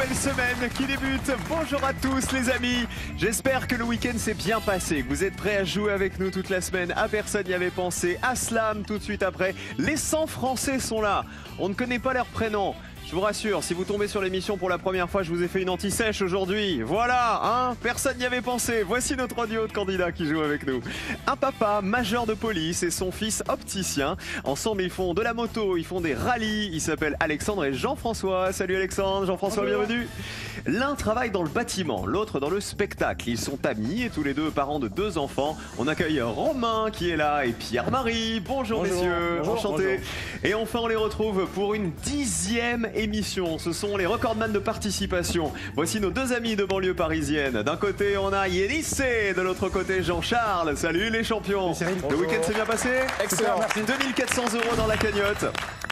nouvelle semaine qui débute. Bonjour à tous les amis. J'espère que le week-end s'est bien passé, que vous êtes prêts à jouer avec nous toute la semaine. À personne n'y avait pensé. À Slam tout de suite après. Les 100 Français sont là. On ne connaît pas leurs prénoms. Je vous rassure, si vous tombez sur l'émission pour la première fois, je vous ai fait une anti-sèche aujourd'hui. Voilà, hein, personne n'y avait pensé. Voici notre duo de candidats qui joue avec nous. Un papa major de police et son fils opticien. Ensemble, ils font de la moto, ils font des rallyes. Ils s'appellent Alexandre et Jean-François. Salut Alexandre, Jean-François, bienvenue. L'un travaille dans le bâtiment, l'autre dans le spectacle. Ils sont amis et tous les deux parents de 2 enfants. On accueille Romain qui est là et Pierre-Marie. Bonjour messieurs, enchanté. Et enfin, on les retrouve pour une 10e émission. Ce sont les recordman de participation. Voici nos 2 amis de banlieue parisienne. D'un côté, on a Yénice, de l'autre côté, Jean-Charles. Salut les champions. Le week-end s'est bien passé? Excellent, merci. 2400 € dans la cagnotte.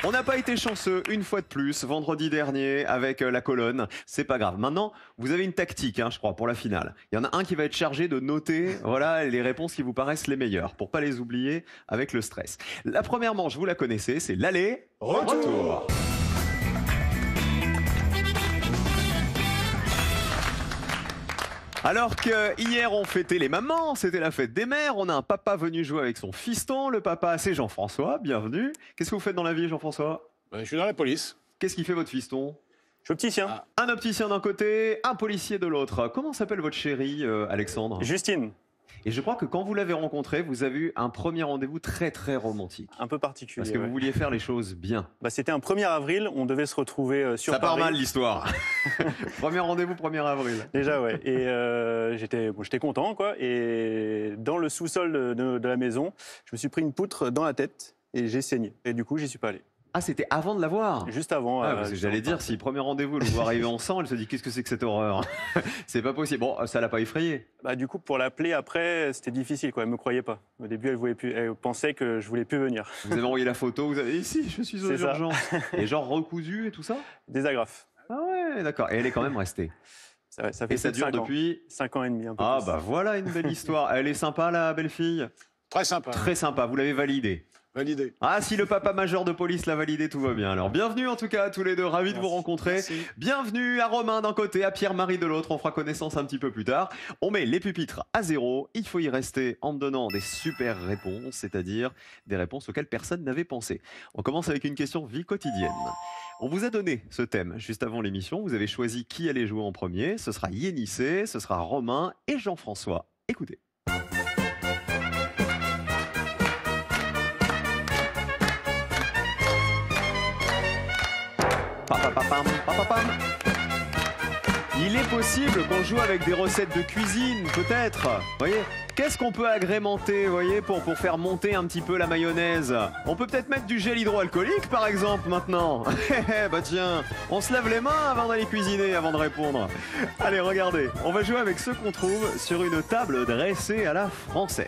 On n'a pas été chanceux une fois de plus vendredi dernier avec la colonne. C'est pas grave. Maintenant, vous avez une tactique, je crois, pour la finale. Il y en a un qui va être chargé de noter, voilà, les réponses qui vous paraissent les meilleures pour pas les oublier avec le stress. La première manche, vous la connaissez, c'est l'aller-retour. Alors que hier on fêtait les mamans, c'était la fête des mères, on a un papa venu jouer avec son fiston. Le papa, c'est Jean-François, bienvenue. Qu'est-ce que vous faites dans la vie, Jean-François? Je suis dans la police. Qu'est-ce qu'il fait votre fiston? Je suis opticien. Un opticien d'un côté, un policier de l'autre. Comment s'appelle votre chérie, Alexandre? Justine. Et je crois que quand vous l'avez rencontré, vous avez eu un premier rendez-vous très très romantique. Un peu particulier. Parce que vous vouliez faire les choses bien. C'était un 1er avril, on devait se retrouver sur Ça Paris. part mal l'histoire. Premier rendez-vous 1er avril. Déjà, ouais. Et j'étais content, quoi. Et dans le sous-sol de la maison, je me suis pris une poutre dans la tête et j'ai saigné. Et du coup, j'y suis pas allé. Ah, c'était avant de la voir? Juste avant. Parce que j'allais dire, si premier rendez-vous, le voit arriver en sang, elle se dit qu'est-ce que c'est que cette horreur? C'est pas possible. Bon, ça l'a pas effrayée? Du coup, pour l'appeler après, c'était difficile, quoi. Elle me croyait pas. Au début, elle pensait que je voulais plus venir. Vous avez envoyé la photo, vous avez dit si, je suis aux urgences. Et genre recousu et tout ça? Des agrafes. Ah ouais, d'accord. Et elle est quand même restée. Ça fait et ça dure depuis 5 ans et demi, un peu Ah plus. bah voilà une belle histoire. Elle est sympa, la belle-fille? Très sympa. Très sympa, vous l'avez validée? Validé. Ah, si le papa major de police l'a validé, tout va bien. Alors, bienvenue en tout cas à tous les deux, ravis de vous rencontrer. Merci. Bienvenue à Romain d'un côté, à Pierre-Marie de l'autre. On fera connaissance un petit peu plus tard. On met les pupitres à 0. Il faut y rester en me donnant des super réponses, c'est-à-dire des réponses auxquelles personne n'avait pensé. On commence avec une question vie quotidienne. On vous a donné ce thème juste avant l'émission. Vous avez choisi qui allait jouer en premier. Ce sera Yénice, ce sera Romain et Jean-François. Écoutez. Il est possible qu'on joue avec des recettes de cuisine, peut-être. Voyez, qu'est-ce qu'on peut agrémenter, voyez, pour faire monter un petit peu la mayonnaise? On peut peut-être mettre du gel hydroalcoolique, par exemple, maintenant. Bah tiens, on se lave les mains avant d'aller cuisiner, avant de répondre. Allez, regardez, on va jouer avec ceux qu'on trouve sur une table dressée à la française.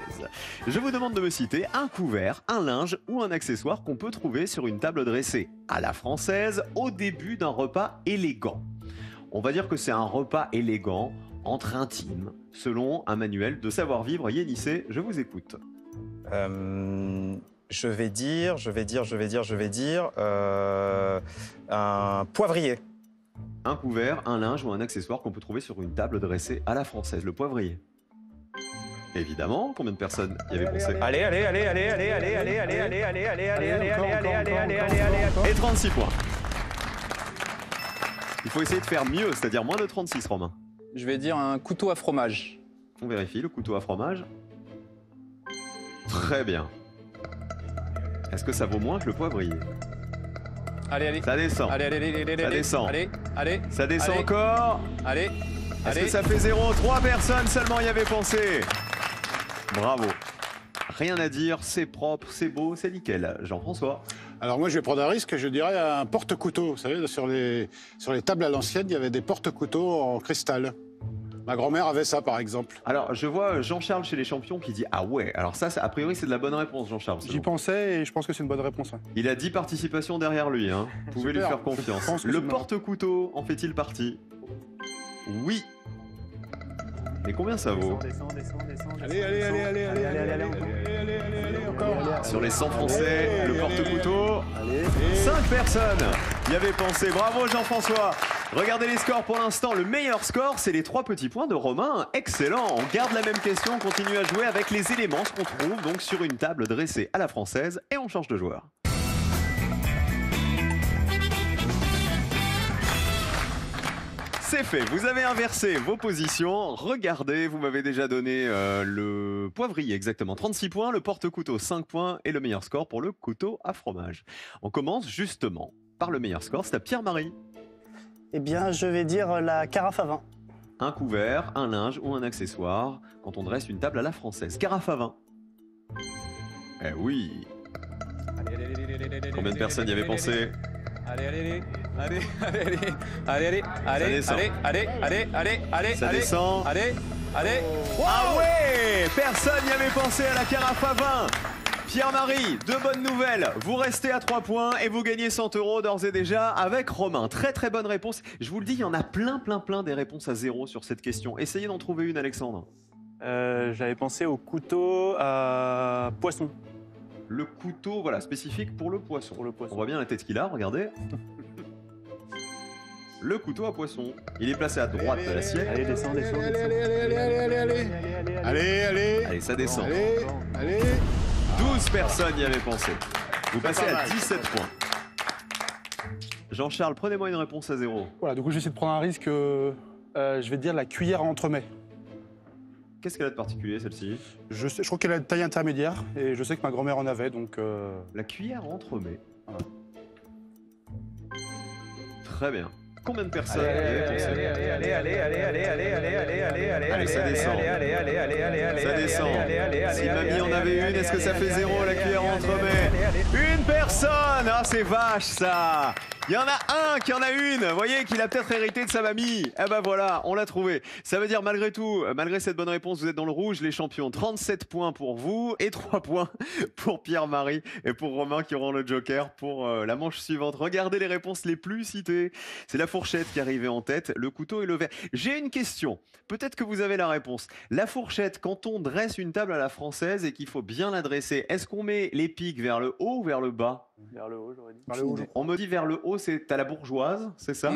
Je vous demande de me citer un couvert, un linge ou un accessoire qu'on peut trouver sur une table dressée à la française au début d'un repas élégant. On va dire que c'est un repas élégant, entre intimes, selon un manuel de savoir-vivre. Yénice, je vous écoute. Je vais dire un poivrier. Un couvert, un linge ou un accessoire qu'on peut trouver sur une table dressée à la française, le poivrier. Évidemment, combien de personnes y avaient pensé? Allez. Et 36 points. Il faut essayer de faire mieux, c'est-à-dire moins de 36, Romain. Je vais dire un couteau à fromage. On vérifie, le couteau à fromage. Très bien. Est-ce que ça vaut moins que le poivrier? Allez. Ça descend. Allez. Ça descend. Allez. Ça descend Allez. encore. Allez. Est-ce que ça fait 0? 3 personnes seulement y avaient pensé. Bravo. Rien à dire, c'est propre, c'est beau, c'est nickel. Jean-François. Alors moi, je vais prendre un risque, je dirais un porte-couteau. Vous savez, sur les tables à l'ancienne, il y avait des porte-couteaux en cristal. Ma grand-mère avait ça, par exemple. Alors, je vois Jean-Charles chez les champions qui dit « Ah ouais ». Alors ça, a priori, c'est de la bonne réponse, Jean-Charles. J'y pensais et je pense que c'est une bonne réponse. Il a 10 participations derrière lui. Vous pouvez lui faire confiance. Le porte-couteau en fait-il partie? Oui. Mais combien ça vaut? Allez, encore. Sur les 100 Français, le porte-couteau. 5 personnes y avaient pensé. Bravo Jean-François. Regardez les scores pour l'instant. Le meilleur score, c'est les 3 petits points de Romain. Excellent. On garde la même question, on continue à jouer avec les éléments, ce qu'on trouve donc sur une table dressée à la française et on change de joueur. C'est fait, vous avez inversé vos positions. Regardez, vous m'avez déjà donné le poivrier exactement 36 points, le porte-couteau 5 points et le meilleur score pour le couteau à fromage. On commence justement par le meilleur score, c'est à Pierre-Marie. Eh bien, je vais dire la carafe à vin. Un couvert, un linge ou un accessoire quand on dresse une table à la française. Carafe à vin. Eh oui. Combien de personnes y avaient pensé? Allez, Ça descend. Allez. Ah ouais, personne n'y avait pensé à la carafe à vin. Pierre-Marie, 2 bonnes nouvelles. Vous restez à 3 points et vous gagnez 100 € d'ores et déjà avec Romain. Très très bonne réponse. Je vous le dis, il y en a plein des réponses à 0 sur cette question. Essayez d'en trouver une, Alexandre. J'avais pensé au couteau à poisson. Le couteau, voilà, spécifique pour le poisson. Pour le poisson. On voit bien la tête qu'il a, regardez. Le couteau à poisson. Il est placé à droite de l'assiette. Allez, descends. Allez, ça descend. Allez. 12 personnes y avaient pensé. Vous passez à 17 points. Jean-Charles, prenez-moi une réponse à 0. Voilà, du coup, je vais essayer de prendre un risque. Je vais dire la cuillère à entremets. Qu'est-ce qu'elle a de particulier, celle-ci? Je crois qu'elle a une taille intermédiaire et je sais que ma grand-mère en avait, donc... La cuillère à entremets. Très bien. Combien de personnes y avaient pensé? Allez, ça descend. Ça descend. Si mamie en avait une, est-ce que ça fait 0 la cuillère à entremets? Une personne! Ah, c'est vache, ça! Il y en a un qui en a une, vous voyez, qu'il a peut-être hérité de sa mamie. Eh ben voilà, on l'a trouvé. Ça veut dire malgré tout, malgré cette bonne réponse, vous êtes dans le rouge, les champions. 37 points pour vous et 3 points pour Pierre-Marie et pour Romain qui auront le joker pour la manche suivante. Regardez les réponses les plus citées. C'est la fourchette qui arrivait en tête, le couteau et le verre. J'ai une question, peut-être que vous avez la réponse. La fourchette, quand on dresse une table à la française et qu'il faut bien la dresser, est-ce qu'on met les pics vers le haut ou vers le bas? Vers le haut, j'aurais dit. Vers le haut, On me dit vers le haut, c'est à la bourgeoise, c'est ça?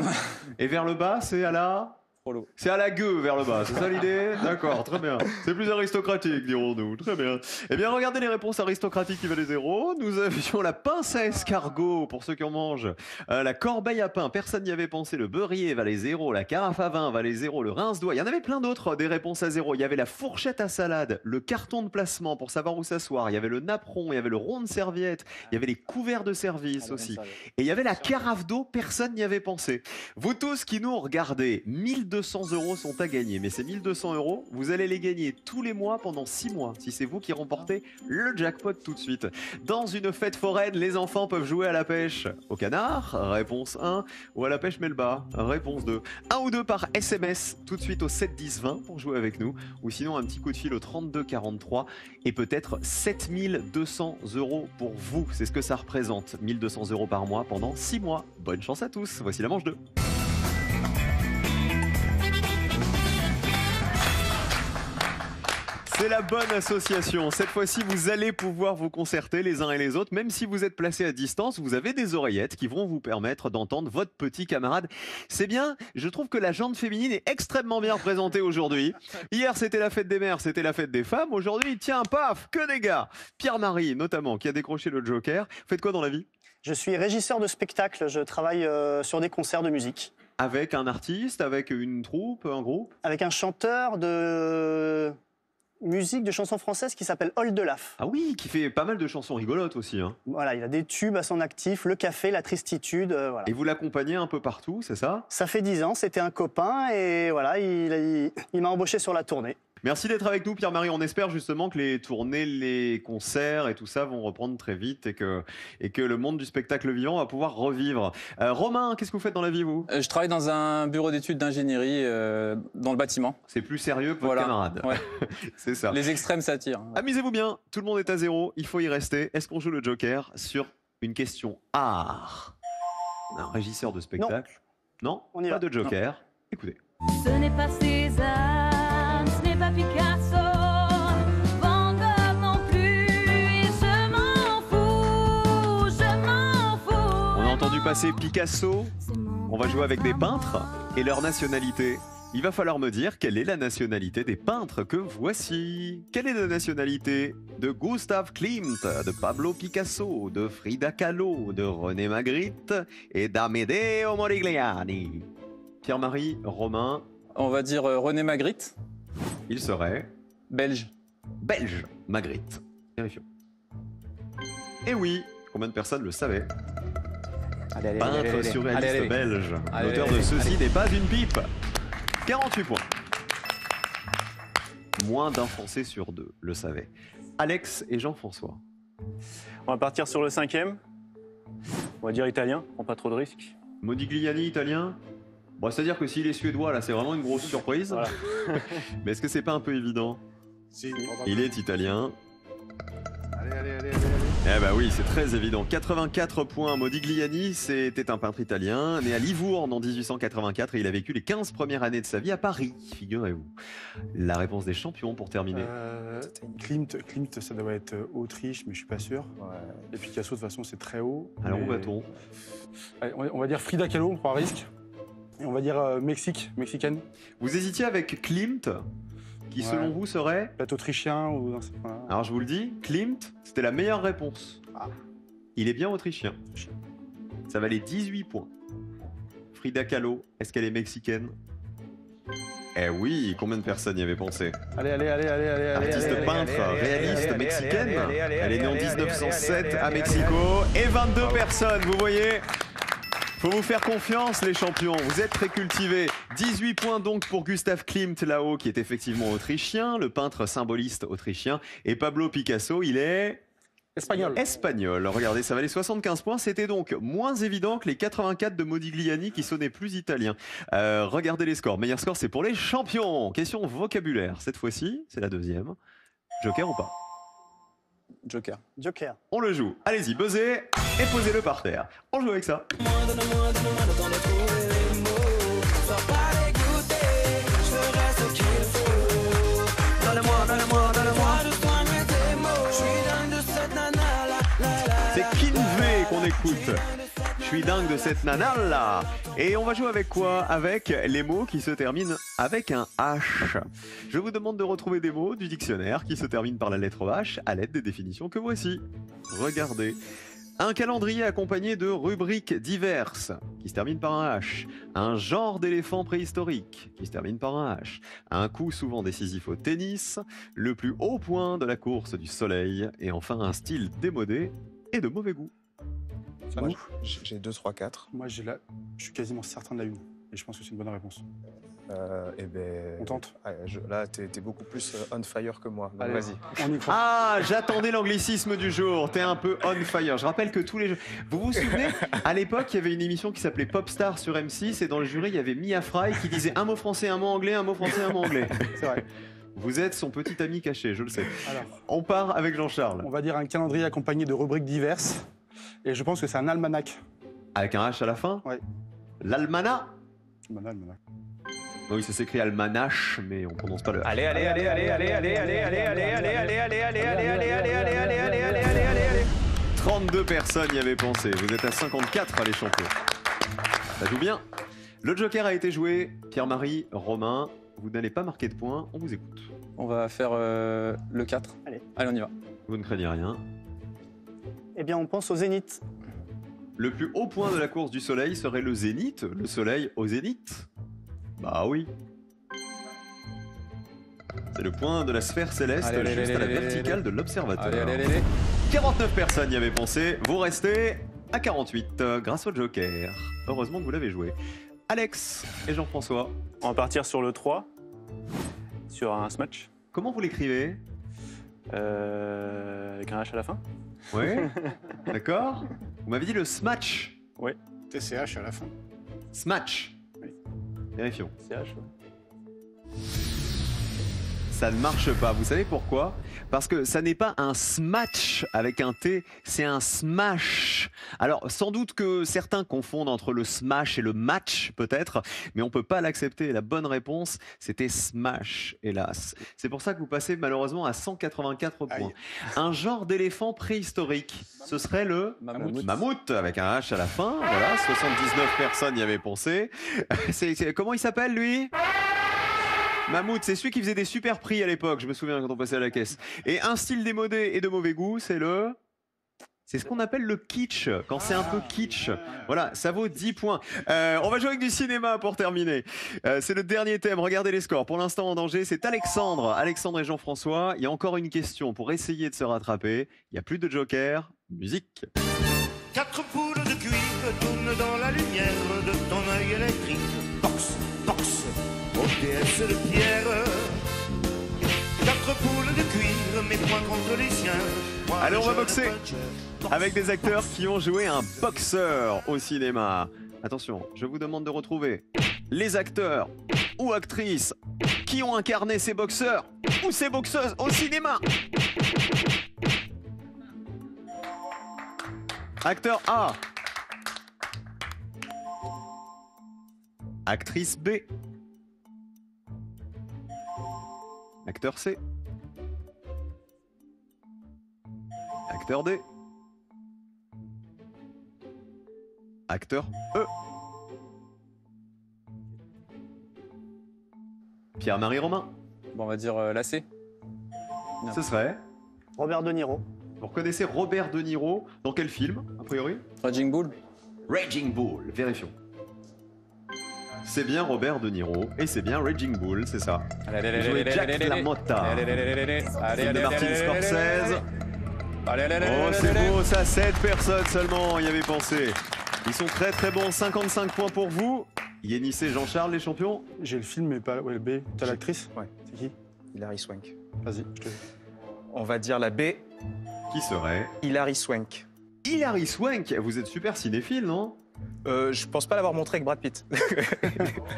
Et vers le bas, c'est à la... Frollo. C'est à la gueule vers le bas, c'est ça l'idée? D'accord, très bien. C'est plus aristocratique, dirons-nous. Très bien. Eh bien, regardez les réponses aristocratiques qui valaient 0. Nous avions la pince à escargot, pour ceux qui en mangent. La corbeille à pain, personne n'y avait pensé. Le beurrier valait 0. La carafe à vin valait 0. Le rince-doigt. Il y en avait plein d'autres, des réponses à 0. Il y avait la fourchette à salade, le carton de placement pour savoir où s'asseoir. Il y avait le napperon, il y avait le rond de serviette. Il y avait les couverts de service aussi. Et il y avait la carafe d'eau, personne n'y avait pensé. Vous tous qui nous regardez, 1200 € sont à gagner, mais ces 1200 €, vous allez les gagner tous les mois pendant 6 mois, si c'est vous qui remportez le jackpot tout de suite. Dans une fête foraine, les enfants peuvent jouer à la pêche au canard, réponse 1, ou à la pêche melba, réponse 2. 1 ou 2 par SMS, tout de suite au 7 10 20 pour jouer avec nous, ou sinon un petit coup de fil au 32 43, et peut-être 7200 € pour vous, c'est ce que ça représente, 1200 € par mois pendant 6 mois. Bonne chance à tous, voici la manche 2. C'est la bonne association. Cette fois-ci, vous allez pouvoir vous concerter les uns et les autres. Même si vous êtes placés à distance, vous avez des oreillettes qui vont vous permettre d'entendre votre petit camarade. C'est bien, je trouve que la jante féminine est extrêmement bien représentée aujourd'hui. Hier, c'était la fête des mères, c'était la fête des femmes. Aujourd'hui, tiens, paf, que des gars. Pierre-Marie, notamment, qui a décroché le joker. Vous faites quoi dans la vie? Je suis régisseur de spectacle, je travaille sur des concerts de musique. Avec un artiste, avec une troupe, un groupe? Avec un chanteur de musique de chansons françaises qui s'appelle Oldelaf. Ah oui, qui fait pas mal de chansons rigolotes aussi. Hein. Voilà, il a des tubes à son actif, Le Café, La Tristitude, voilà. Et vous l'accompagnez un peu partout, c'est ça? Ça fait 10 ans, c'était un copain et voilà, il m'a embauché sur la tournée. Merci d'être avec nous, Pierre-Marie. On espère justement que les tournées, les concerts et tout ça vont reprendre très vite et que le monde du spectacle vivant va pouvoir revivre. Romain, qu'est-ce que vous faites dans la vie, vous? Je travaille dans un bureau d'études d'ingénierie dans le bâtiment. C'est plus sérieux que votre camarade. Ouais. C'est ça. Les extrêmes s'attirent. Amusez-vous bien, tout le monde est à 0, il faut y rester. Est-ce qu'on joue le joker sur une question art? Un régisseur de spectacle? Non, On y pas va. de joker. Écoutez. Ce n'est pas Cézanne, ce n'est pas Picasso, Van Gogh non plus, et je m'en fous, je m'en fous. On a entendu vu passer Picasso. On va jouer avec des peintres et leur nationalité. Il va falloir me dire quelle est la nationalité des peintres que voici. Quelle est la nationalité de Gustav Klimt, de Pablo Picasso, de Frida Kahlo, de René Magritte et d'Amedeo Modigliani? Pierre-Marie, Romain, On va dire René Magritte, il serait belge. belge, Magritte. Vérifions. Et oui, combien de personnes le savaient? Peintre surréaliste belge. Allez, L'auteur allez, de ceci allez. n'est pas une pipe. 48 points. Moins d'un Français sur deux le savait. Alex et Jean-François. On va partir sur le 5e. On va dire italien, prends pas trop de risques. Modigliani, italien. Bon, c'est-à-dire que s'il est suédois, là, c'est vraiment une grosse surprise. Voilà. Mais est-ce que c'est pas un peu évident? Si, Il est italien. Allez. Eh ben oui, c'est très évident. 84 points. Modigliani, c'était un peintre italien, né à Livourne en 1884 et il a vécu les 15 premières années de sa vie à Paris, figurez-vous. La réponse des champions pour terminer. Klimt, ça doit être Autriche, mais je suis pas sûr. Et Picasso, de toute façon, c'est très haut. Alors où mais- va-t-on? Allez, on va dire Frida Kahlo, on prend un risque. Et on va dire mexicaine. Vous hésitiez avec Klimt, qui Ouais. selon vous serait... Peut-être autrichien ou... non, c'est pas- Alors je vous le dis, Klimt, c'était la meilleure réponse. Ah. Il est bien autrichien. Ça valait 18 points. Frida Kahlo, est-ce qu'elle est mexicaine? Eh oui, combien de personnes y avaient pensé? Allez. Artiste peintre, réaliste mexicaine. Elle est née en 1907 à Mexico. Et 22 personnes, vous voyez? Faut vous faire confiance, les champions. Vous êtes très cultivés. 18 points donc pour Gustav Klimt là-haut, qui est effectivement autrichien, le peintre symboliste autrichien. Et Pablo Picasso, il est Espagnol. espagnol. Regardez, ça valait 75 points. C'était donc moins évident que les 84 de Modigliani qui sonnaient plus italien. Regardez les scores. Meilleur score, c'est pour les champions. Question vocabulaire. Cette fois-ci, c'est la deuxième. Joker ou pas? Joker. Joker. On le joue. Allez-y, buzzez et posez-le par terre. On joue avec ça. C'est Kinvey qu'on écoute. Je suis dingue de cette nana là. Et on va jouer avec quoi? Avec les mots qui se terminent avec un H. Je vous demande de retrouver des mots du dictionnaire qui se terminent par la lettre H à l'aide des définitions que voici. Regardez. Un calendrier accompagné de rubriques diverses qui se terminent par un H. Un genre d'éléphant préhistorique qui se termine par un H. Un coup souvent décisif au tennis. Le plus haut point de la course du soleil. Et enfin un style démodé et de mauvais goût. C'est à Moi, nous. j'ai 2, 3, 4. Moi, je suis quasiment certain de la une. Et je pense que c'est une bonne réponse. Et ben. On tente. Là, t'es beaucoup plus on fire que moi. Donc Allez. vas-y. On y croit. Ah, j'attendais l'anglicisme du jour. T'es un peu on fire. Je rappelle que tous les jeux. Vous vous souvenez, à l'époque, il y avait une émission qui s'appelait Popstar sur M6 et dans le jury, il y avait Mia Fry qui disait un mot français, un mot anglais, un mot français, un mot anglais. C'est vrai. Vous êtes son petit ami caché, je le sais. Alors, On part avec Jean-Charles. on va dire un calendrier accompagné de rubriques diverses. Et je pense que c'est un almanach. Avec un H à la fin. Ouais. L'almanach. Bon, almanach. Oui, ça s'écrit almanach, mais on prononce pas le H. Allez. 32 personnes y avaient pensé. Vous êtes à 54, les champions. Ça joue bien. Le Joker a été joué. Pierre-Marie, Romain, vous n'allez pas marquer de points. On vous écoute. On va faire le 4. Allez. Allez, on y va. Vous ne craignez rien. Eh bien, on pense au zénith. Le plus haut point de la course du soleil serait le zénith. Le soleil au zénith. Bah oui. C'est le point de la sphère céleste, Allez, juste à la allez, verticale de l'observateur. Allez. 49 personnes y avaient pensé. Vous restez à 48 grâce au Joker. Heureusement que vous l'avez joué. Alex et Jean-François, On va partir sur le 3, sur un smash, comment vous l'écrivez? avec un H à la fin. Oui. D'accord. Vous m'avez dit le smatch. TCH à la fin. Smatch. Oui. Vérifions. CH, ouais. Ça ne marche pas. Vous savez pourquoi? Parce que ça n'est pas un smash avec un T, c'est un smash. Alors, sans doute que certains confondent entre le smash et le match, peut-être, mais on ne peut pas l'accepter. La bonne réponse, c'était smash, hélas. C'est pour ça que vous passez malheureusement à 184 points. Aïe. Un genre d'éléphant préhistorique, ce serait le Mammouth. mammouth, avec un H à la fin. Voilà, 79 personnes y avaient pensé. Comment il s'appelle, lui? Mammouth, c'est celui qui faisait des super prix à l'époque, je me souviens quand on passait à la caisse. Et un style démodé et de mauvais goût, c'est ce qu'on appelle le kitsch, quand c'est un peu kitsch. Voilà, ça vaut 10 points. On va jouer avec du cinéma pour terminer. C'est le dernier thème, regardez les scores. Pour l'instant en danger, c'est Alexandre et Jean-François. Il y a encore une question pour essayer de se rattraper. Il n'y a plus de joker. Musique. 4 poules de cuivre tournent dans la lumière de ton œil électrique. Box, box, au PS de pierre. 4 poules de cuivre, mes poings contre les siens. Moi, Allez, on va je boxer. boxe. Avec des acteurs qui ont joué un boxeur au cinéma. Attention, je vous demande de retrouver les acteurs ou actrices qui ont incarné ces boxeurs ou ces boxeuses au cinéma. Acteur A. Actrice B. Acteur C. Acteur D. Acteur E. Pierre-Marie Romain. Bon, on va dire la C. Ce serait. Robert De Niro. Vous reconnaissez Robert De Niro dans quel film, a priori? Raging Bull. Raging Bull, vérifions. C'est bien Robert De Niro et c'est bien Raging Bull, c'est ça. Il jouait Jack LaMotta. Film de Martin Scorsese. Oh, c'est beau, ça, 7 personnes seulement y avaient pensé. Ils sont très très bons, 55 points pour vous. Yennis et Jean-Charles, les champions. J'ai le film, mais pas le B. T'as l'actrice? Ouais. C'est qui? Hilary Swank. Vas-y, je te... On va dire la B, Qui serait? Hilary Swank. Hilary Swank. Vous êtes super cinéphile, non? Je pense pas l'avoir montré avec Brad Pitt.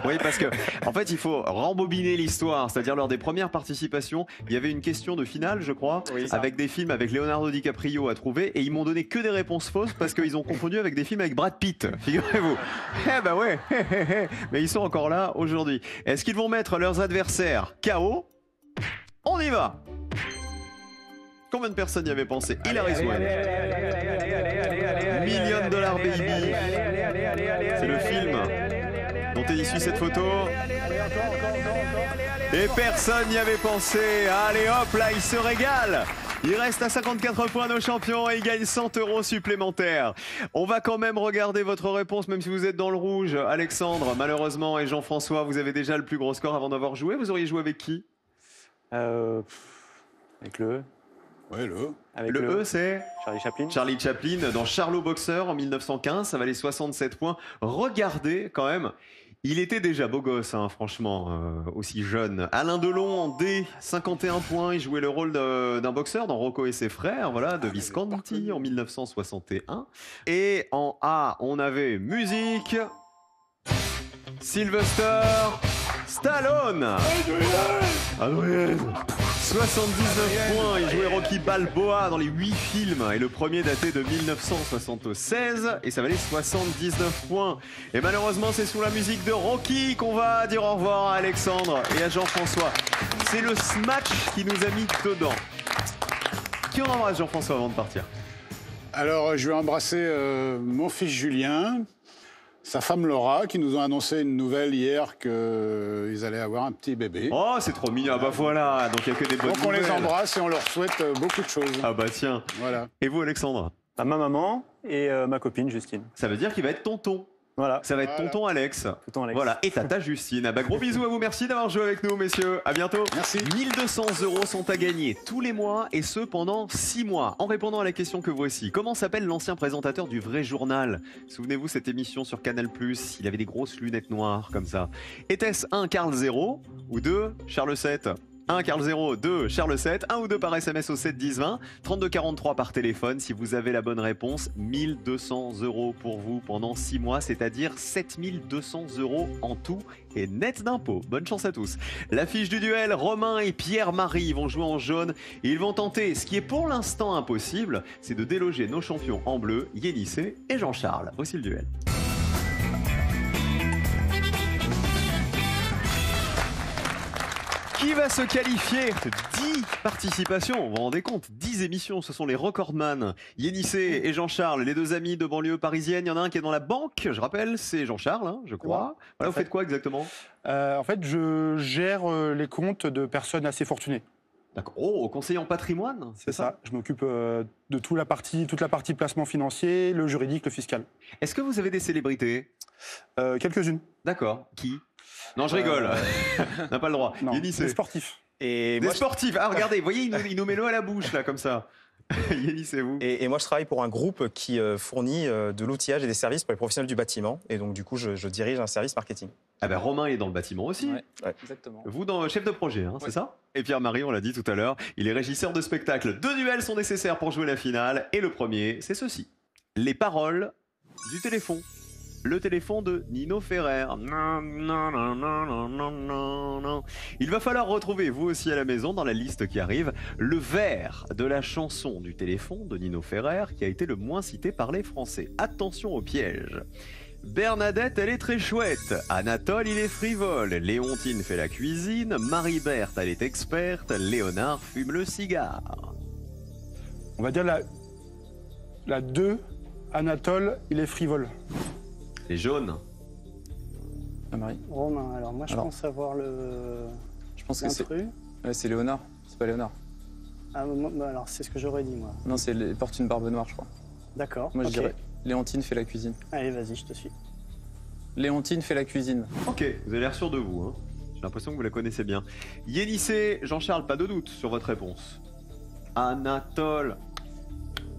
Oui, parce que en fait, il faut rembobiner l'histoire. C'est-à-dire, lors des premières participations, il y avait une question de finale, je crois, Oui, ça. avec des films avec Leonardo DiCaprio à trouver, et ils m'ont donné que des réponses fausses parce qu'ils ont confondu avec des films avec Brad Pitt. Figurez-vous. Eh ben ouais. Mais ils sont encore là aujourd'hui. Est-ce qu'ils vont mettre leurs adversaires KO? On y va. Combien de personnes y avaient pensé? Hilary Swank. $1 Million Baby. C'est le film dont est issue cette photo. Et personne n'y avait pensé. Allez hop, là, il se régale. Il reste à 54 points nos champions et il gagne 100 € supplémentaires. On va quand même regarder votre réponse, même si vous êtes dans le rouge. Alexandre, malheureusement, et Jean-François, vous avez déjà le plus gros score avant d'avoir joué. Vous auriez joué avec qui? Avec le E. Ouais, le E. Avec Le E, c'est Charlie Chaplin. Charlie Chaplin dans Charlot Boxer en 1915. Ça valait 67 points. Regardez quand même. Il était déjà beau gosse, hein, franchement, aussi jeune. Alain Delon en D, 51 points. Il jouait le rôle d'un boxeur dans Rocco et ses frères, voilà, de Visconti en 1961. Et en A, on avait musique. Sylvester Stallone. Adrien. 79 points, il jouait Rocky Balboa dans les 8 films et le premier daté de 1976 et ça valait 79 points. Et malheureusement c'est sous la musique de Rocky qu'on va dire au revoir à Alexandre et à Jean-François. C'est le smash qui nous a mis dedans. Qui on embrasse Jean-François avant de partir? Alors, je vais embrasser mon fils Julien, sa femme Laura, qui nous ont annoncé une nouvelle hier qu'ils allaient avoir un petit bébé. Oh, c'est trop mignon. Ah bah voilà, donc il n'y a que des bonnes Donc on les nouvelles. embrasse et on leur souhaite beaucoup de choses. Ah bah tiens. Voilà. Et vous Alexandre? À ma maman et ma copine Justine. Ça veut dire qu'il va être tonton. Voilà. Ça va être Voilà. tonton Alex. Tonton Alex. Voilà, et tata Justine. Ah bah, gros bisous à vous, merci d'avoir joué avec nous, messieurs. À bientôt. Merci. 1200 € sont à gagner tous les mois et ce pendant 6 mois. En répondant à la question que voici, comment s'appelle l'ancien présentateur du Vrai Journal? Souvenez-vous cette émission sur Canal+, il avait des grosses lunettes noires comme ça. Était-ce 1 Carl Zéro ou 2 Charles VII? 1 Carl 0, 2 Charles 7, 1 ou 2 par SMS au 7 10 20, 32 43 par téléphone. Si vous avez la bonne réponse, 1 200 € pour vous pendant 6 mois, c'est-à-dire 7 200 € en tout et net d'impôts. Bonne chance à tous. L'affiche du duel, Romain et Pierre-Marie vont jouer en jaune et ils vont tenter, ce qui est pour l'instant impossible, c'est de déloger nos champions en bleu, Yénissé et Jean-Charles. Voici le duel. Qui va se qualifier? 10 participations, vous vous rendez compte? 10 émissions, ce sont les recordman. Yénissé et Jean-Charles, les deux amis de banlieue parisienne. Il y en a un qui est dans la banque, je rappelle, c'est Jean-Charles, hein, je crois. Voilà, vous faites quoi exactement? En fait, je gère les comptes de personnes assez fortunées. D'accord. Oh, conseiller en patrimoine, C'est ça. Je m'occupe de toute la partie placement financier, le juridique, le fiscal. Est-ce que vous avez des célébrités? Quelques-unes. D'accord. Qui? Non, je rigole. On n'a pas le droit. Non, Yénissé. des sportifs. Et Des moi, sportifs. Ah, regardez, vous voyez, il nous met l'eau à la bouche, là, comme ça. Yénissé, vous? et moi, je travaille pour un groupe qui fournit de l'outillage et des services pour les professionnels du bâtiment. Et donc, du coup, je dirige un service marketing. Ah ben, Romain est dans le bâtiment aussi. Ouais, exactement. Vous, dans chef de projet, hein, c'est ça? Et Pierre-Marie, on l'a dit tout à l'heure, il est régisseur de spectacle. 2 duels sont nécessaires pour jouer la finale. Et le premier, c'est ceci. Les paroles du téléphone. Le téléphone de Nino Ferrer. Non, non, non, non, non, non, non, non. Il va falloir retrouver, vous aussi à la maison, dans la liste qui arrive, le vers de la chanson du téléphone de Nino Ferrer qui a été le moins cité par les Français. Attention au piège. Bernadette, elle est très chouette. Anatole, il est frivole. Léontine fait la cuisine. Marie-Berthe, elle est experte. Léonard fume le cigare. On va dire la 2, Anatole, il est frivole. Les jaunes. Marie. Romain, alors moi je Alors. pense avoir Je pense que c'est l'intrus. c'est Léonard. C'est pas Léonard. Ah, alors c'est ce que j'aurais dit moi. Non, il porte une barbe noire, je crois. D'accord. Moi, je ok. dirais Léontine fait la cuisine. Allez, vas-y, je te suis. Léontine fait la cuisine. Ok, vous avez l'air sûr de vous. Hein. J'ai l'impression que vous la connaissez bien. Yénissé, Jean-Charles, pas de doute sur votre réponse. Anatole,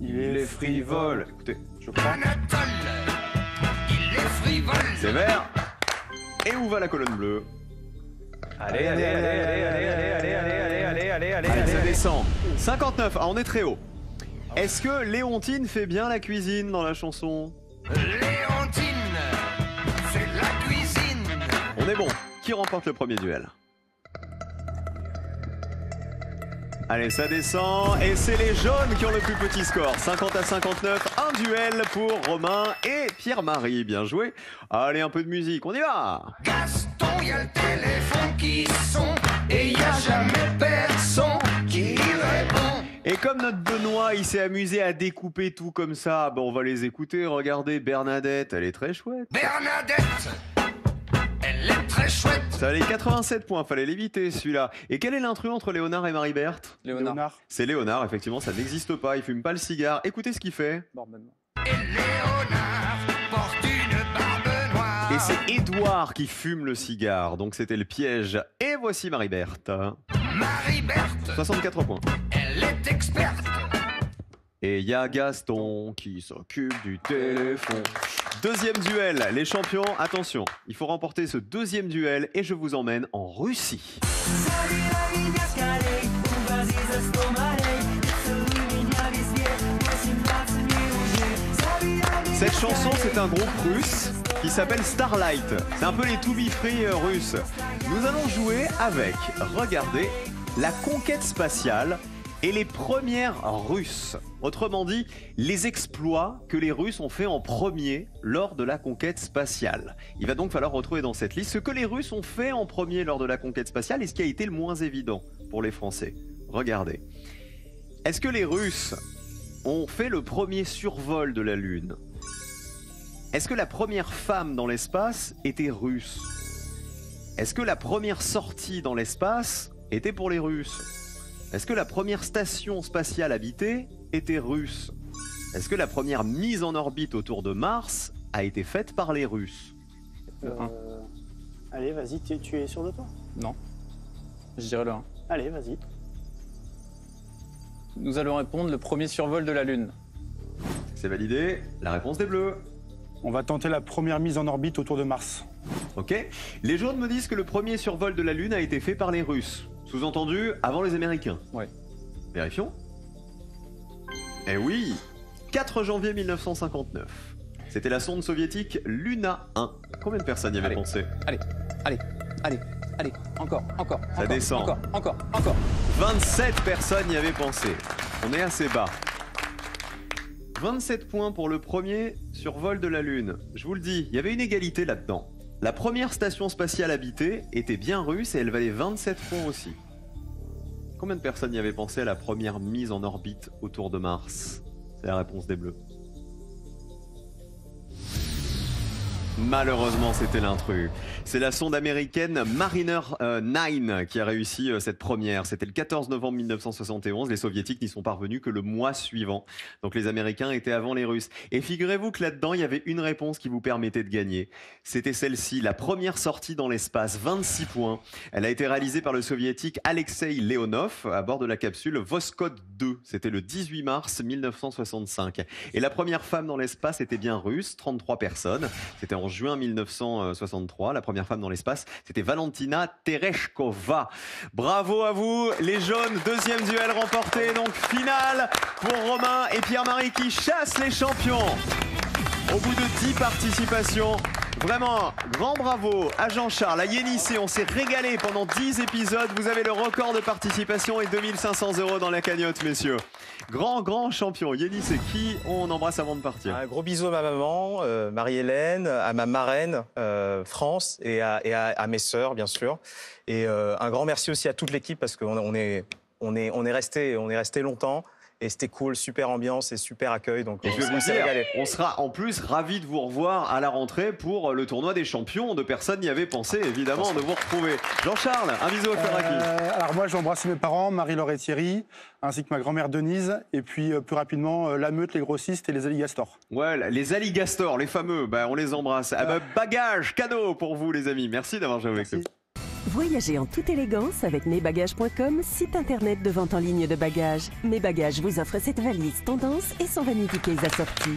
il est frivole. Écoutez, je crois. C'est vert. Et où va la colonne bleue? Allez, allez, allez, allez, allez, allez, allez, allez, allez, allez, allez, Allez, ça allez. descend. 59, ah, on est très haut. Est-ce que Léontine fait bien la cuisine dans la chanson? Léontine, c'est la cuisine. On est bon. Qui remporte le premier duel? Allez, ça descend. Et c'est les jaunes qui ont le plus petit score. 50 à 59. Un duel pour Romain et Pierre-Marie. Bien joué. Allez, un peu de musique. On y va. Gaston, y a le téléphone qui sonne et y a jamais personne qui répond. Et comme notre Benoît, il s'est amusé à découper tout comme ça, on va les écouter. Regardez, Bernadette, elle est très chouette. Bernadette, elle est très chouette. Ça valait 87 points, fallait l'éviter celui-là. Et quel est l'intrus entre Léonard et Marie-Berthe? Léonard. C'est Léonard, effectivement, ça n'existe pas, il fume pas le cigare. Écoutez ce qu'il fait. Barbe noire. Et Léonard porte une barbe noire. Et c'est Édouard qui fume le cigare, donc c'était le piège. Et voici Marie-Berthe. Marie-Berthe, 64 points. elle est experte. Et il y a Gaston qui s'occupe du téléphone. Deuxième duel, les champions, attention, il faut remporter ce deuxième duel et je vous emmène en Russie. Cette chanson, c'est un groupe russe qui s'appelle Starlight. C'est un peu les To Be Free russes. Nous allons jouer avec, regardez, la conquête spatiale et les premières Russes. Autrement dit, les exploits que les Russes ont fait en premier lors de la conquête spatiale. Il va donc falloir retrouver dans cette liste ce que les Russes ont fait en premier lors de la conquête spatiale et ce qui a été le moins évident pour les Français. Regardez. Est-ce que les Russes ont fait le premier survol de la Lune? Est-ce que la première femme dans l'espace était russe? Est-ce que la première sortie dans l'espace était pour les Russes? Est-ce que la première station spatiale habitée était russe? Est-ce que la première mise en orbite autour de Mars a été faite par les Russes? Allez, vas-y, tu es sûr de toi? Non. Je dirais le 1. Allez, vas-y. Nous allons répondre le premier survol de la Lune. C'est validé. La réponse des Bleus. On va tenter la première mise en orbite autour de Mars. Ok. Les jaunes me disent que le premier survol de la Lune a été fait par les Russes. Sous-entendu, avant les Américains. Ouais. Vérifions. Eh oui, 4 janvier 1959. C'était la sonde soviétique Luna 1. Combien de personnes y avaient pensé? Allez, encore. Ça descend. Encore. 27 personnes y avaient pensé. On est assez bas. 27 points pour le premier survol de la Lune. Je vous le dis, il y avait une égalité là-dedans. La première station spatiale habitée était bien russe et elle valait 27 points aussi. Combien de personnes y avaient pensé à la première mise en orbite autour de Mars? C'est la réponse des Bleus. Malheureusement, c'était l'intrus. C'est la sonde américaine Mariner 9 qui a réussi cette première. C'était le 14 novembre 1971. Les soviétiques n'y sont parvenus que le mois suivant. Donc les Américains étaient avant les Russes. Et figurez-vous que là-dedans, il y avait une réponse qui vous permettait de gagner. C'était celle-ci, la première sortie dans l'espace, 26 points. Elle a été réalisée par le soviétique Alexei Leonov à bord de la capsule Voskhod 2. C'était le 18 mars 1965. Et la première femme dans l'espace était bien russe, 33 personnes. C'était en juin 1963. La première femme dans l'espace, c'était Valentina Tereshkova. Bravo à vous, les jaunes. Deuxième duel remporté, donc finale pour Romain et Pierre-Marie qui chassent les champions. Au bout de 10 participations, vraiment, grand bravo à Jean-Charles, à Yénissé. On s'est régalé pendant 10 épisodes. Vous avez le record de participation et 2500 € dans la cagnotte, messieurs. Grand champion. Yénissé, qui on embrasse avant de partir? Un gros bisou à ma maman, Marie-Hélène, à ma marraine, France, et à mes sœurs, bien sûr. Et un grand merci aussi à toute l'équipe parce qu'on est resté longtemps. Et c'était cool, super ambiance et super accueil. Donc, et je vais vous dire, on sera en plus ravis de vous revoir à la rentrée pour le tournoi des champions. De personnes n'y avaient pensé, évidemment, de vous retrouver. Jean-Charles, un bisou à faire à qui? Alors moi, j'ai embrassé mes parents, Marie-Laure et Thierry, ainsi que ma grand-mère Denise, et puis plus rapidement, la meute, les grossistes et les alligastors. Ouais, les alligastors, les fameux, on les embrasse. Bagage, cadeau pour vous, les amis. Merci d'avoir joué avec nous. Voyagez en toute élégance avec mesbagages.com, site internet de vente en ligne de bagages. Mes Bagages vous offre cette valise tendance et son vanity case assorti.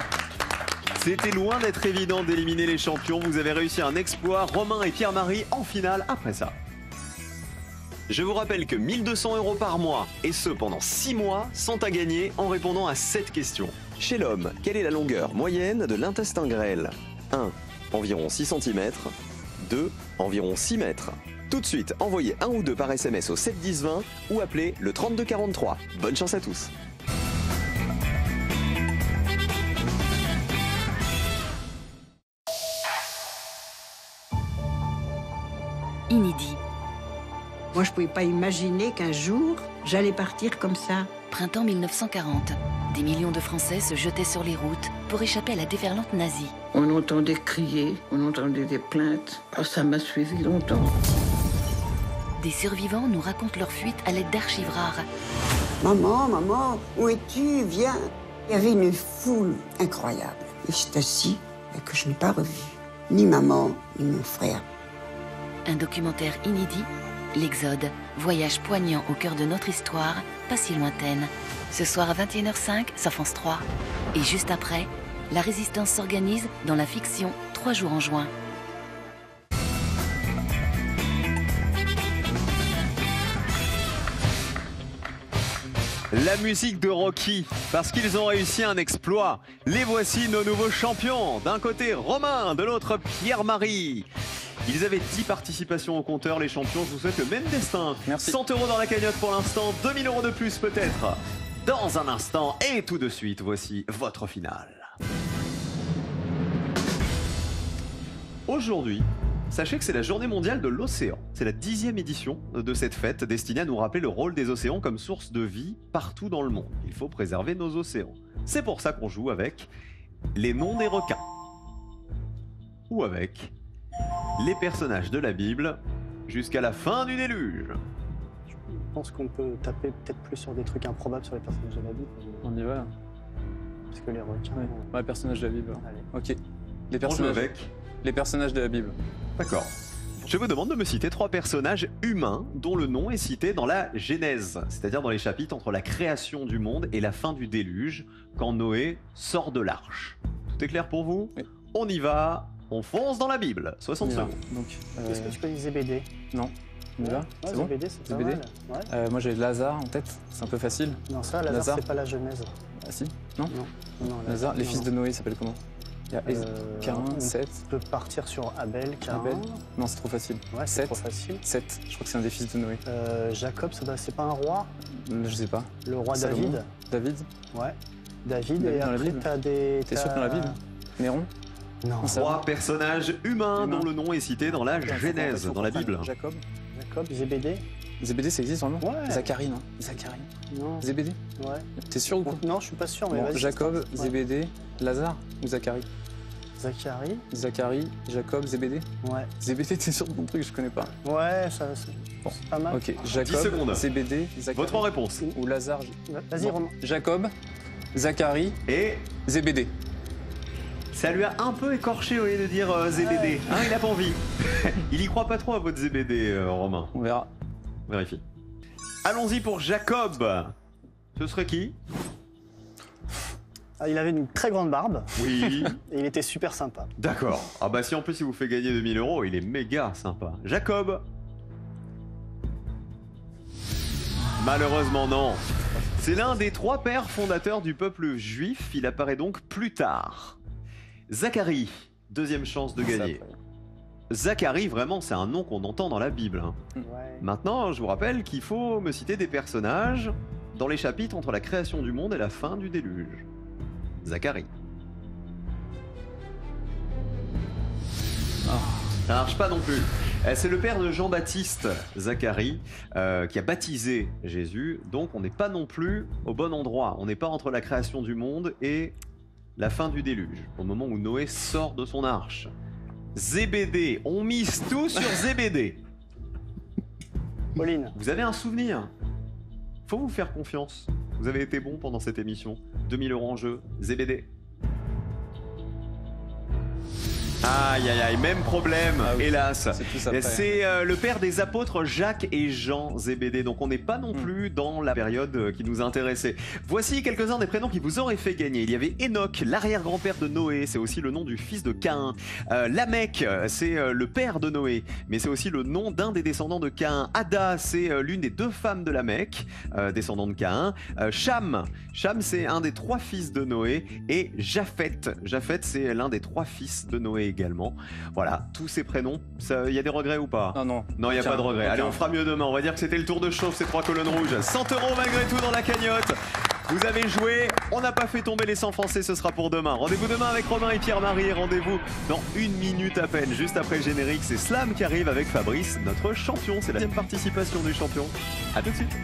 C'était loin d'être évident d'éliminer les champions. Vous avez réussi un exploit. Romain et Pierre-Marie en finale après ça. Je vous rappelle que 1200 € par mois, et ce pendant 6 mois, sont à gagner en répondant à cette question. Chez l'homme, quelle est la longueur moyenne de l'intestin grêle? 1. Environ 6 cm. 2. Environ 6 mètres. Tout de suite, envoyez 1 ou 2 par SMS au 7 10 20 ou appelez le 32 43. Bonne chance à tous. Inédit. Moi, je ne pouvais pas imaginer qu'un jour, j'allais partir comme ça. Printemps 1940. Des millions de Français se jetaient sur les routes pour échapper à la déferlante nazie. On entendait crier, on entendait des plaintes. Oh, ça m'a suivi longtemps. Des survivants nous racontent leur fuite à l'aide d'archives rares. Maman, où es-tu? Viens. Il y avait une foule incroyable. Et j'étais assis et que je n'ai pas revu. Ni maman, ni mon frère. Un documentaire inédit, L'Exode, voyage poignant au cœur de notre histoire, pas si lointaine. Ce soir à 21h05 sur France 3. Et juste après, la résistance s'organise dans la fiction 3 jours en juin. La musique de Rocky, parce qu'ils ont réussi un exploit. Les voici nos nouveaux champions. D'un côté Romain, de l'autre Pierre-Marie. Ils avaient 10 participations au compteur, les champions. Je vous souhaite le même destin. Merci. 100 € dans la cagnotte pour l'instant, 2000 € de plus peut-être. Dans un instant, et tout de suite, voici votre finale. Aujourd'hui, sachez que c'est la journée mondiale de l'océan. C'est la 10e édition de cette fête destinée à nous rappeler le rôle des océans comme source de vie partout dans le monde. Il faut préserver nos océans. C'est pour ça qu'on joue avec les noms des requins. Ou avec les personnages de la Bible jusqu'à la fin du déluge. Je pense qu'on peut taper peut-être plus sur des trucs improbables sur les personnages de la Bible. On y va. Parce que les requins... Ouais, personnages de la Bible. Allez. Ok. On joue avec les personnages de la Bible. D'accord. Je vous demande de me citer 3 personnages humains dont le nom est cité dans la Genèse, c'est-à-dire dans les chapitres entre la création du monde et la fin du déluge, quand Noé sort de l'arche. Tout est clair pour vous? Oui. On y va. On fonce dans la Bible. 60 On y va. secondes. Donc, Est-ce que tu connais ZBD? Non. On y va Ouais, C'est bon ZBD, c'est pas ZBD mal. Ouais. Moi, j'ai Lazare en tête. C'est un peu facile. Non, ça, Lazare, Lazare. c'est pas la Genèse. Ah si Non Non, Lazare, les fils de Noé s'appellent comment? Il y a Cain, on 7. peut partir sur Abel, Cain. Abel. Non, c'est trop facile. Ouais, c'est 7. trop facile. 7. Je crois que c'est un des fils de Noé. Jacob, c'est pas un roi? Je sais pas. Le roi Salomon. David. David. Ouais. David, David et dans la après, Bible. t'as des... T'es sûr que dans la Bible Néron? Non. Ça va. 3 personnages humains dont le nom est cité dans la Genèse, dans la Bible. Jacob. Jacob, ZBD. ZBD, ça existe vraiment? Ouais. Zacharie, non? Zacharie. Non. ZBD? Ouais. T'es sûr ou quoi? Non, je suis pas sûr, mais Bon, vas-y. Jacob, ouais. ZBD, Lazare ou Zacharie? Zacharie. Zacharie, Jacob, ZBD? Ouais. ZBD, t'es sûr de ton truc? Je connais pas. Ouais, c'est pas mal. Ok, 10 Jacob, secondes. ZBD, Zacharie. Votre réponse. Ou Lazare. Vas-y, Non. Romain. Jacob, Zacharie, Et ZBD. ça lui a un peu écorché au lieu de dire ZBD. Hein, il a pas envie. Il y croit pas trop à votre ZBD, Romain. On verra. Vérifie. Allons-y pour Jacob. Ce serait qui? Ah, il avait une très grande barbe. Oui. Et il était super sympa. D'accord. Ah bah si en plus il vous fait gagner 2000 €, il est méga sympa. Jacob. Malheureusement non. C'est l'un des 3 pères fondateurs du peuple juif. Il apparaît donc plus tard. Zacharie. Deuxième chance de gagner. Zacharie, vraiment, c'est un nom qu'on entend dans la Bible. Hein. Ouais. Maintenant, je vous rappelle qu'il faut me citer des personnages dans les chapitres entre la création du monde et la fin du déluge. Zacharie. Ça marche pas non plus. C'est le père de Jean-Baptiste, Zacharie, qui a baptisé Jésus. Donc on n'est pas non plus au bon endroit. On n'est pas entre la création du monde et la fin du déluge, au moment où Noé sort de son arche. ZBD, on mise tout sur ZBD. Pauline. Vous avez un souvenir? Faut vous faire confiance. Vous avez été bon pendant cette émission. 2000 € en jeu, ZBD. Aïe aïe aïe, même problème, hélas. C'est le père des apôtres Jacques et Jean, ZBD. Donc on n'est pas non plus dans la période qui nous intéressait. Voici quelques-uns des prénoms qui vous auraient fait gagner. Il y avait Enoch, l'arrière-grand-père de Noé. C'est aussi le nom du fils de Caïn. Lamech, c'est le père de Noé. Mais c'est aussi le nom d'un des descendants de Caïn. Ada, c'est l'une des 2 femmes de Lamech, descendant de Caïn. Cham, c'est un des 3 fils de Noé. Et Japhet, c'est l'un des 3 fils de Noé également. Voilà, tous ces prénoms. Il y a des regrets ou pas? Non. Non, il n'y a pas de regrets. Allez, on fera mieux demain. On va dire que c'était le tour de chauffe, ces 3 colonnes rouges. 100 € malgré tout dans la cagnotte. Vous avez joué, on n'a pas fait tomber les 100 Français, ce sera pour demain. Rendez-vous demain avec Romain et Pierre-Marie. Rendez-vous dans 1 minute à peine. Juste après le générique, c'est Slam qui arrive avec Fabrice, notre champion. C'est la 2e participation du champion. A tout de suite.